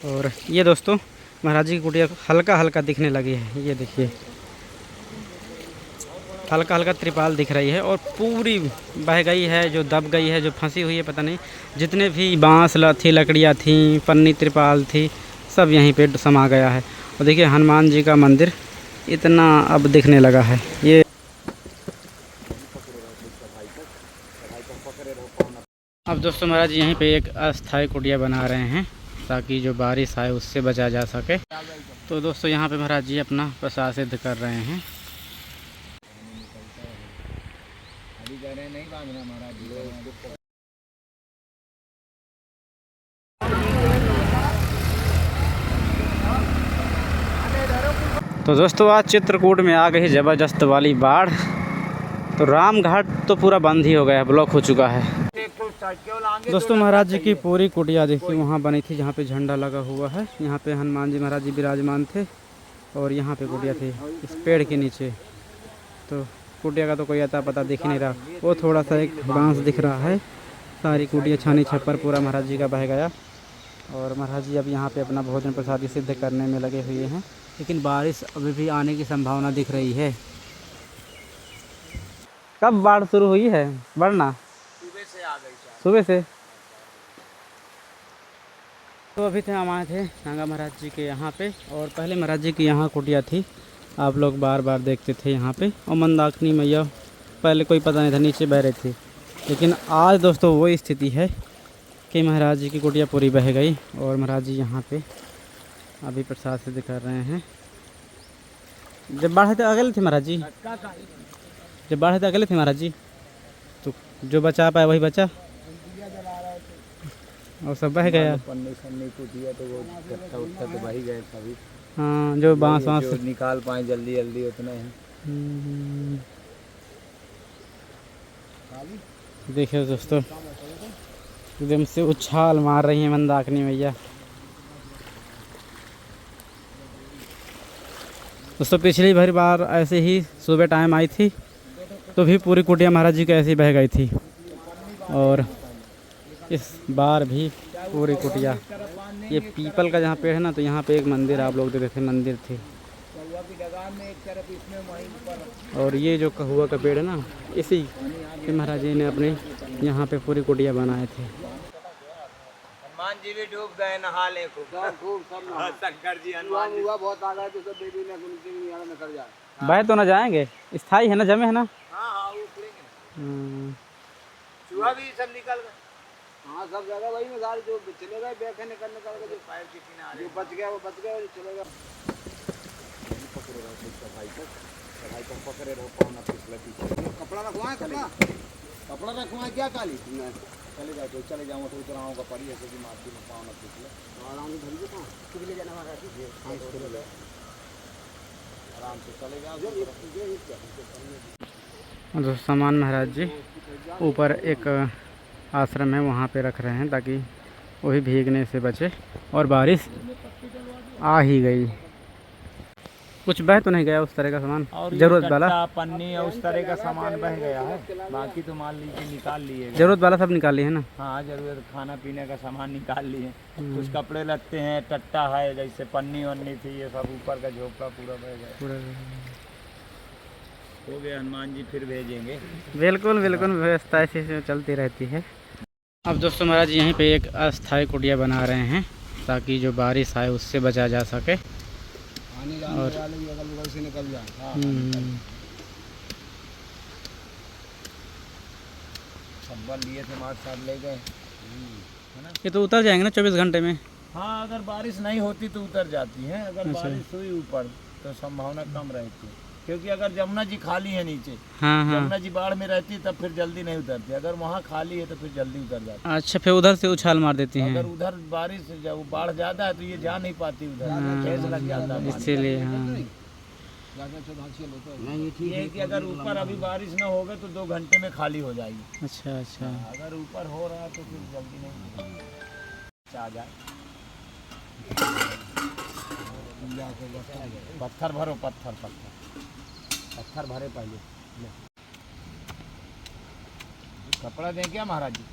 और ये दोस्तों महाराज जी की कुटिया हल्का हल्का दिखने लगी है। ये देखिए हल्का हल्का त्रिपाल दिख रही है और पूरी बह गई है, जो दब गई है, जो फंसी हुई है पता नहीं। जितने भी बांस थी, लकड़ियाँ थी, पन्नी त्रिपाल थी, सब यहीं पे समा गया है। और देखिए हनुमान जी का मंदिर इतना अब दिखने लगा है। ये अब दोस्तों महाराज यहीं पे एक अस्थायी कुटिया बना रहे हैं ताकि जो बारिश आए उससे बचा जा सके। तो दोस्तों यहाँ पे महाराज जी अपना प्रसाद सिद्ध कर रहे हैं। तो दोस्तों आज चित्रकूट में आ गई ज़बरदस्त वाली बाढ़। तो राम घाट तो पूरा बंद ही हो गया है, ब्लॉक हो चुका है। दोस्तों महाराज जी की पूरी कुटिया देखिए वहाँ बनी थी जहाँ पे झंडा लगा हुआ है। यहाँ पे हनुमान जी महाराज जी विराजमान थे और यहाँ पे कुटिया थी इस पेड़ के नीचे। तो कुटिया का तो कोई अता पता दिख नहीं रहा, वो थोड़ा सा एक बांस दिख रहा है। सारी कुटिया छानी छप्पर पूरा महाराज जी का बह गया। और महाराज जी अब यहाँ पे अपना भोजन प्रसादी सिद्ध करने में लगे हुए हैं, लेकिन बारिश अभी भी आने की संभावना दिख रही है। कब बाढ़ शुरू हुई है बढ़ना? सुबह से आ गई। सुबह से। तो अभी थे हम आए थे नांगा महाराज जी के यहाँ पे, और पहले महाराज जी की यहाँ कुटिया थी, आप लोग बार बार देखते थे यहाँ पे। और मंदाकिनी मैया पहले कोई पता नहीं था, नीचे बह रही थी। लेकिन आज दोस्तों वो स्थिति है कि महाराज जी की कुटिया पूरी बह गई और महाराज जी यहाँ पे अभी प्रसाद सिद्ध कर रहे हैं। जब बाढ़ थे अकेले थे महाराज जी? जब बाढ़ थे अकेले थे महाराज जी? तो जो बचा पाए वही बचा और सब बह गया। पन्नी सन्नी को दिया तो वो गट्टा उट्टा तो बह ही गए सभी। हाँ जो बांस वांस निकाल पाए जल्दी जल्दी उतना ही। देखिए दोस्तों एकदम से उछाल मार रही है मंदाकिनी मैया। दोस्तों पिछली भरी बार ऐसे ही सुबह टाइम आई थी तो भी पूरी कुटिया महाराज जी की ऐसे ही बह गई थी, और इस बार भी पूरी कुटिया। ये पीपल का जहाँ पेड़ है ना, तो यहाँ पे एक मंदिर आप लोग देखे थे, मंदिर थी। और ये जो कहुआ का पेड़ है ना, इसी के महाराज जी ने अपने यहाँ पे पूरी कुटिया बनाए थे। हनुमान जी भी डूब गए नहाले को। शंकर जी हनुमान जी बहुत आ गए तो सब बेबी ने उनसे भी निकल निकल जाए। बह तो ना जाएंगे, स्थाई है ना, जमे है ना। हाँ हाँ वो उखड़ेंगे। चूहा भी सब निकल गए। हाँ सब जगह वही में गाड़ी जो चले गए बैठे निकल निकल के, जो पैर के किनारे जो बच गया वो बच गया, चले गया। भाई तुम पकड़े रहो, पाँव ना फिसले पीछे। कपड़ा रखवाए, कपड़ा रखवाए क्या काली मैं चले जाओ तो चले जाऊँगा तो उतर आऊँगा पड़ी ऐसे कि मारती में पाँव ना फिसले। आराम से धरी पाँव किस ले जाना हमारा आराम से चले जाओ। जो सामान महाराज जी ऊपर एक आश्रम है वहाँ पे रख रहे हैं ताकि वही भीगने से बचे। और बारिश आ ही गई, कुछ बह तो नहीं गया उस तरह का सामान, और जरूरत वाला पन्नी और उस तरह का सामान बह गया है, बाकी तो मान लीजिए निकाल लिए। जरूरत वाला सब निकाल लिए है ना। हाँ जरूरत खाना पीने का सामान निकाल लिए। कुछ कपड़े लगते हैं, टट्टा है, जैसे पन्नी वन्नी थी, ये सब ऊपर का झोंका पूरा बह गया। हो गया, हनुमान जी फिर भेजेंगे। बिल्कुल बिल्कुल, व्यवस्था ऐसी चलती रहती है। अब दोस्तों महाराज यहीं पे एक अस्थायी कुटिया बना रहे हैं ताकि जो बारिश आए उससे बचा जा सके। और से निकल जाए। लिए थे मार्च साहब ले गए है ना। ये तो उतर जाएंगे ना 24 घंटे में। हाँ अगर बारिश नहीं होती तो उतर जाती है, अगर बारिश हुई ऊपर तो संभावना कम रहती है, क्योंकि अगर जमुना जी खाली है नीचे, हाँ हाँ, जमुना जी बाढ़ में रहती है तब फिर जल्दी नहीं उतरती, अगर वहाँ खाली है तो फिर जल्दी उतर जाती है। अच्छा फिर उधर से उछाल मार देती हैं। अगर उधर बारिश जब बाढ़ ज्यादा है तो ये जा नहीं पाती उधर, ठेस लग जाता है इसीलिए। हाँ ये है कि अगर ऊपर अभी बारिश ना होगा तो 2 घंटे में खाली हो जाएगी। अच्छा अच्छा, अगर ऊपर हो रहा है तो फिर जल्दी नहीं आ जाए। पत्थर भरो, पत्थर पत्थर पत्थर भरे पहले। कपड़ा दें क्या महाराज जी?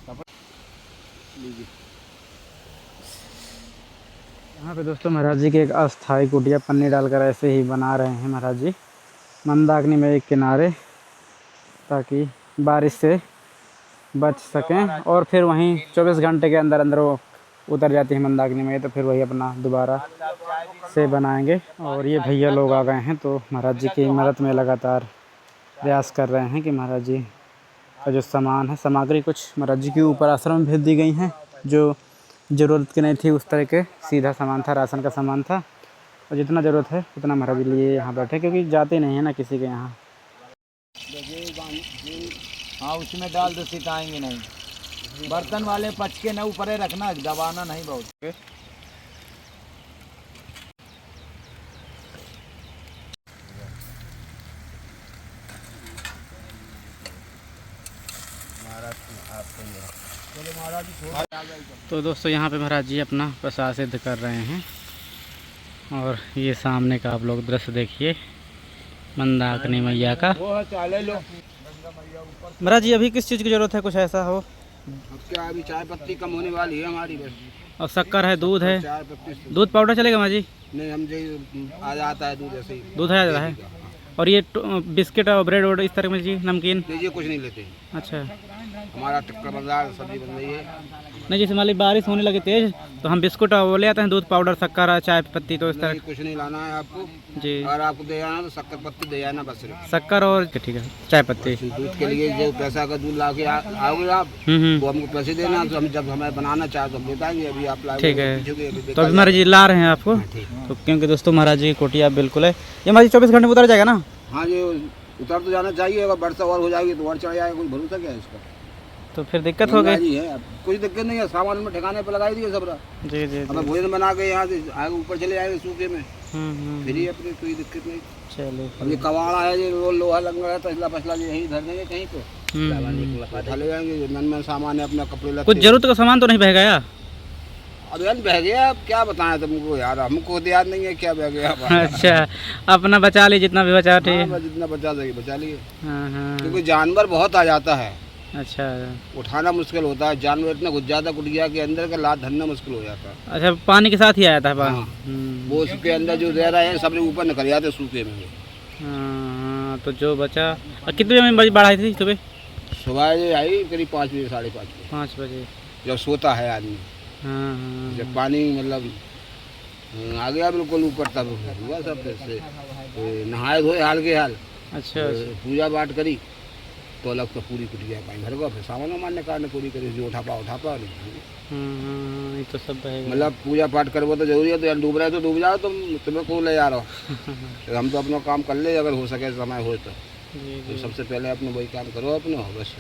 कपड़ा लीजिए। यहाँ पे दोस्तों महाराज जी की एक अस्थाई कुटिया पन्नी डालकर ऐसे ही बना रहे हैं महाराज जी मंदाकिनी में एक किनारे, ताकि बारिश से बच सकें। और फिर वहीं 24 घंटे के अंदर अंदर वो उतर जाती है मंदाकिनी में, तो फिर वही अपना दोबारा से बनाएंगे। और ये भैया लोग आ गए हैं तो महाराज जी की मदद में लगातार प्रयास कर रहे हैं कि महाराज जी का जो सामान है, सामग्री कुछ महाराज जी के ऊपर आश्रम में भेज दी गई हैं जो ज़रूरत की नहीं थी, उस तरह के सीधा सामान था, राशन का सामान था। और जितना ज़रूरत है उतना महाराज जी लिए यहाँ बैठे, क्योंकि जाते नहीं हैं ना किसी के यहाँ। हाँ उसमें डाल दो, सिताएंगे नहीं। बर्तन वाले पचके न ऊपर रखना, दबाना नहीं बहुत। तो दोस्तों यहाँ पे महाराज जी अपना प्रसाद सिद्ध कर रहे हैं। और ये सामने का आप लोग दृश्य देखिए मंदाकिनी मैया का। महाराज जी अभी किस चीज़ की ज़रूरत है, कुछ ऐसा हो? क्या अभी चाय पत्ती कम होने वाली है हमारी बस। और शक्कर है, दूध है, चाय पत्ती दूध पाउडर चलेगा महाराज जी? नहीं, हम जो आ जाता है दूध ऐसे ही। दूध आ जाता है। और ये बिस्किट और ब्रेड वोड इस तरह में जी, नमकीन? ये कुछ नहीं लेते। अच्छा, हमारा टक्कर बाजार सब्जी बन रही है। नहीं जैसे मान ली बारिश होने लगे तेज तो हम बिस्कुट और वो ले आते हैं, दूध पाउडर शक्कर चाय पत्ती, तो इस तरह कुछ नहीं लाना है आपको जी। अगर आपको दे आना तो शक्कर पत्ती दे आना बस। शक्कर और ठीक है चाय पत्ती। दूध के लिए जो पैसा का दूध ला के आओगे आप, वो हमको पैसे देना, तो हम जब हमें बनाना चाहे तो हम ले पाएंगे। अभी आप लाओगे ठीक है। तो अभी महाराज जी ला रहे हैं आपको, तो क्योंकि दोस्तों महाराज जी की कुटिया बिल्कुल है, ये महाराज जी 24 घंटे में उतर जाएगा ना? हाँ ये उतर तो जाना चाहिए, अगर वर्षा और हो जाएगी तो और चढ़ जाएगा, कोई भरोसा क्या है इसका? तो फिर दिक्कत हो गई है। कोई दिक्कत नहीं है, सामान में ठिकाने पर लगाई दिए सब। जी जी। हमें भोजन बना के यहाँ से आगे ऊपर चले जाएंगे सूखे में, फिर ही अपनी कोई दिक्कत नहीं। चलिए। अब ये कवाड़ा है, ये लोहा लगा है, तसला फसला यही धर देंगे कहीं पे, चले जाएंगे। मन में सामान है अपना, कपड़े लगते। कुछ जरूरत का सामान तो नहीं बह गया? अब यार बह गया, अब क्या बताएं तुमको यार, हमको तो याद नहीं है क्या बह गया। अच्छा, अपना बचा ली जितना भी बचा, ठीक है जितना बचा सके बचा लिए, हाँ। क्योंकि जानवर बहुत आ जाता है। अच्छा, उठाना मुश्किल होता है, जानवर इतना घुस जाता कुटिया के अंदर का, लात धरना मुश्किल हो जाता है। अच्छा, पानी के साथ ही आया था? हाँ। वो उसके अंदर जो रह रहे हैं सब ऊपर निकल जाते सूखे में। हाँ, तो जो बचा। कितने बजे बढ़ाई थी सुबह? सुबह आई करीब 5 बजे, 5:30 बजे। 5 बजे जब सोता है आदमी। हाँ। जब पानी मतलब आ गया बिल्कुल ऊपर, तब हुआ सब से नहाए धोए हाल के हाल। अच्छा, पूजा पाठ करी तो अलग तो पूरी कुटिया पाई घर को, फिर सामान वामान निकालने पूरी करी, जो उठा पाओ नहीं। ये तो सब रहेगा। मतलब पूजा पाठ करवो तो जरूरी है, तो यार डूब रहे तो डूब जाओ, तुम्हें कौन ले जा रहा हो। हम तो अपना काम कर ले, अगर हो सके समय हो तो सबसे पहले अपने वही काम करो अपना, बस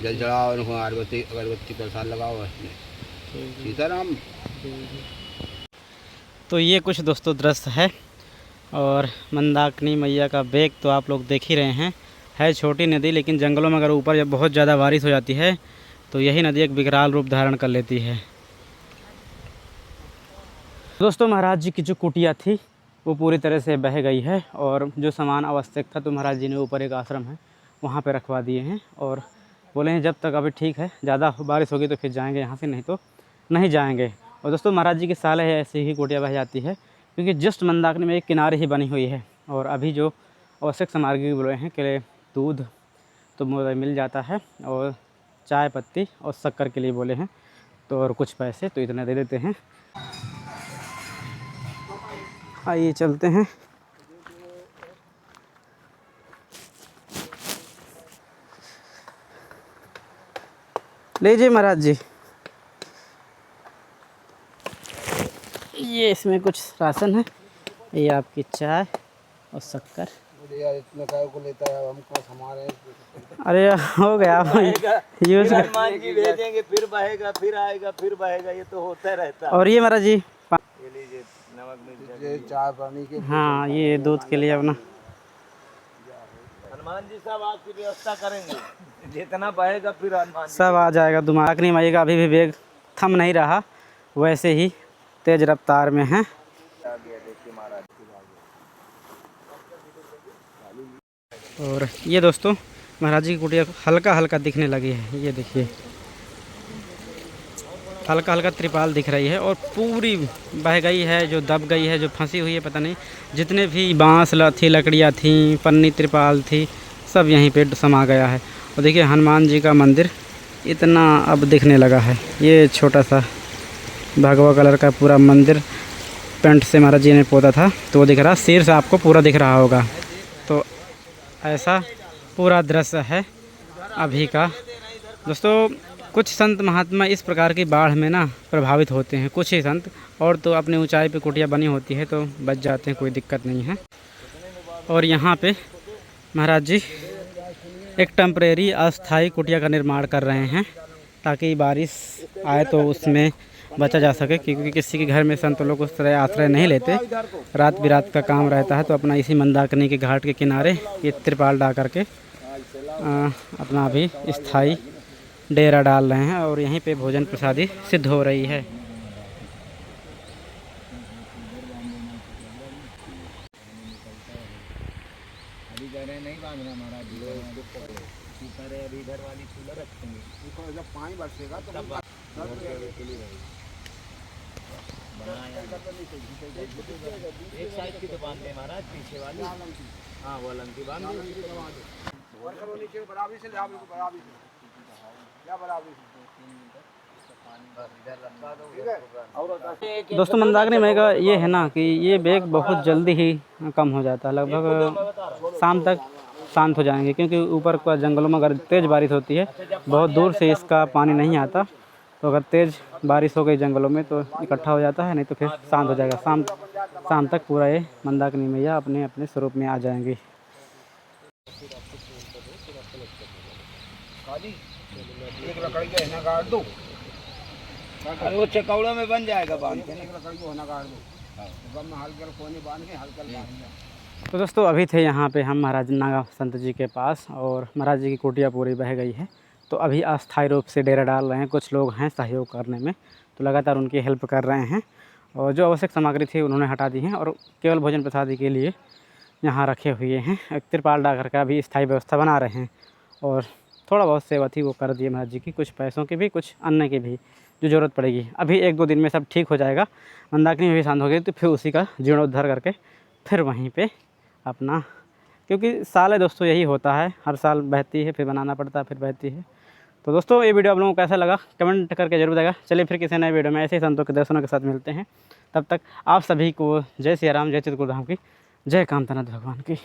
जल चढ़ाओ, अगरबत्ती प्रसाद लगाओ, सीताराम। तो ये कुछ दोस्तों दृश्य है। और मंदाकिनी मैया का बेग तो आप लोग देख ही रहे हैं, है छोटी नदी, लेकिन जंगलों में अगर ऊपर जब बहुत ज़्यादा बारिश हो जाती है तो यही नदी एक विकराल रूप धारण कर लेती है। दोस्तों महाराज जी की जो कुटिया थी वो पूरी तरह से बह गई है, और जो सामान आवश्यक था तो महाराज जी ने ऊपर एक आश्रम है वहाँ पे रखवा दिए हैं, और बोले हैं जब तक अभी ठीक है, ज़्यादा बारिश होगी तो फिर जाएंगे यहाँ से, नहीं तो नहीं जाएंगे। और दोस्तों महाराज जी की साल है ऐसे ही कुटिया बह जाती है, क्योंकि जस्ट मंदाकिनी में एक किनारे ही बनी हुई है। और अभी जो आवश्यक सामग्री बोले हैं कि दूध तो मिल जाता है, और चाय पत्ती और शक्कर के लिए बोले हैं, तो और कुछ पैसे तो इतना दे देते हैं। आइए चलते हैं। लीजिए महाराज जी, ये इसमें कुछ राशन है, ये आपकी चाय और शक्कर। यार इतना काय को लेता है, हमको हमारे। अरे हो गया यूज हनुमान जी भेजेंगे, फिर बहेगा, फिर आएगा, फिर बहेगा, ये तो होता रहता है। और ये महाराज जी ये लीजिए नमक मिर्च, चाय पानी के। हाँ, ये दूध के लिए अपना। हनुमान जी सब आपकी व्यवस्था करेंगे, जितना बहेगा फिर हनुमान सब आ जाएगा। मंदाकिनी मैया का अभी भी बेग थम नहीं रहा, वैसे ही तेज रफ्तार में है। और ये दोस्तों महाराज जी की कुटिया हल्का हल्का दिखने लगी है, ये देखिए हल्का हल्का त्रिपाल दिख रही है और पूरी बह गई है, जो दब गई है, जो फंसी हुई है पता नहीं। जितने भी बांस थी, लकड़ियाँ थी, पन्नी त्रिपाल थी, सब यहीं पे समा गया है। और देखिए हनुमान जी का मंदिर इतना अब दिखने लगा है। ये छोटा सा भगवा कलर का पूरा मंदिर पेंट से महाराज जी ने पोता था, तो वो दिख रहा, सिर से आपको पूरा दिख रहा होगा। तो ऐसा पूरा दृश्य है अभी का। दोस्तों कुछ संत महात्मा इस प्रकार की बाढ़ में ना प्रभावित होते हैं, कुछ ही संत, और तो अपनी ऊंचाई पे कुटिया बनी होती है तो बच जाते हैं, कोई दिक्कत नहीं है। और यहाँ पे महाराज जी एक टेम्परेरी अस्थाई कुटिया का निर्माण कर रहे हैं ताकि बारिश आए तो उसमें बचा जा सके, क्योंकि किसी के घर में संत लोग उस तरह आश्रय नहीं लेते, रात बिरात का काम रहता है। तो अपना इसी मंदाकिनी के घाट के किनारे ये त्रिपाल डाल करके अपना अभी स्थाई डेरा डाल रहे हैं और यहीं पे भोजन प्रसादी सिद्ध हो रही है। अभी कह रहे नहीं बांधना महाराज जी, अभी इधर वाली कूलर रखेंगे, जब पानी बरसेगा तो एक साइड की तो बांधते हैं महाराज, पीछे वाली हाँ वो लंकी बांध दोस्तों मंदाकिनी में का ये है ना कि ये बेग बहुत जल्दी ही कम हो जाता है, लगभग शाम तक शांत हो जाएंगे, क्योंकि ऊपर का जंगलों में अगर तेज़ बारिश होती है, बहुत दूर से इसका पानी नहीं आता, तो अगर तेज़ बारिश हो गई जंगलों में तो इकट्ठा हो जाता है, नहीं तो फिर शांत हो जाएगा। शाम तक पूरा ये मंदाकिनी मैया अपने अपने स्वरूप में आ जाएंगी। एक लकड़ी का हिना गाड़ दो, अरे वो चकौड़ा में बन जाएगा बांध के, एक लकड़ी को हिना गाड़ दो, गम में हल्का कोने बांध के हल्का बांध। तो दोस्तों अभी थे यहाँ पे हम महाराज नागा संत जी के पास, और महाराज जी की कुटिया पूरी बह गई है, तो अभी अस्थायी रूप से डेरा डाल रहे हैं। कुछ लोग हैं सहयोग करने में, तो लगातार उनकी हेल्प कर रहे हैं, और जो आवश्यक सामग्री थी उन्होंने हटा दी है और केवल भोजन प्रसादी के लिए यहाँ रखे हुए हैं। एक तिरपाल डाल करके अभी स्थायी व्यवस्था बना रहे हैं, और थोड़ा बहुत सेवा थी वो कर दिए महाराज जी की, कुछ पैसों की भी, कुछ अन्न की भी, जो ज़रूरत पड़ेगी। अभी 1-2 दिन में सब ठीक हो जाएगा, मंदाकिनी में भी शांत हो गई, तो फिर उसी का जीर्णोद्धार करके फिर वहीं पे अपना, क्योंकि साल है दोस्तों यही होता है, हर साल बहती है, फिर बनाना पड़ता है, फिर बहती है। तो दोस्तों ये वीडियो आप लोगों को कैसा लगा कमेंट करके जरूर बताएगा। चलिए फिर किसी नए वीडियो में ऐसे ही संतों के दर्शनों के साथ मिलते हैं। तब तक आप सभी को जय सिया राम, जय चित्रकूट धाम की जय, कामतानाथ भगवान की।